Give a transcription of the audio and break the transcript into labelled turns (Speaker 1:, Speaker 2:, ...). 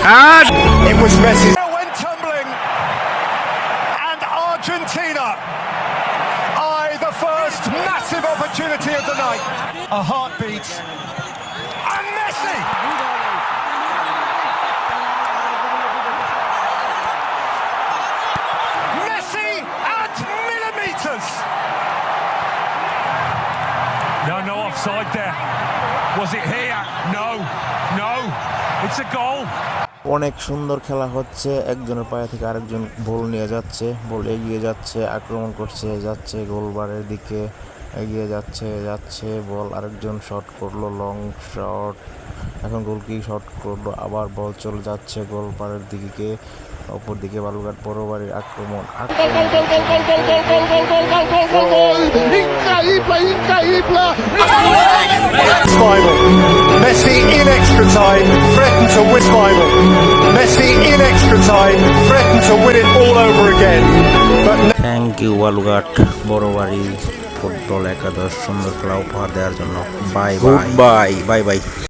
Speaker 1: And
Speaker 2: It was Messi.
Speaker 3: Went tumbling, and Argentina eye the first massive opportunity of the night. A heartbeat, and Messi. Messi at millimeters. No offside there. Was it here? No. It's a goal.
Speaker 4: অনেক সুন্দর খেলা হচ্ছে, একজনের পায়ে থেকে আরেকজন বল নিয়ে যাচ্ছে, বল এগিয়ে যাচ্ছে, আক্রমণ করছে, যাচ্ছে গোলবারের দিকে, এগিয়ে যাচ্ছে বল, আরেকজন শট করলো, লং শট, এখন গোলকি শট করলো, আবার বল চলে যাচ্ছে গোলবারের দিকে, অপর দিকে বালুঘাট পৌরবাড়ির আক্রমণ।
Speaker 3: Final. Messi in extra time, threatened to win final. Messi in extra time, threatened to win it all over again. But
Speaker 4: thank you Balurghat Borobari football একাদশ সুন্দর খেলা উপহার দেওয়ার জন্য। Bye by.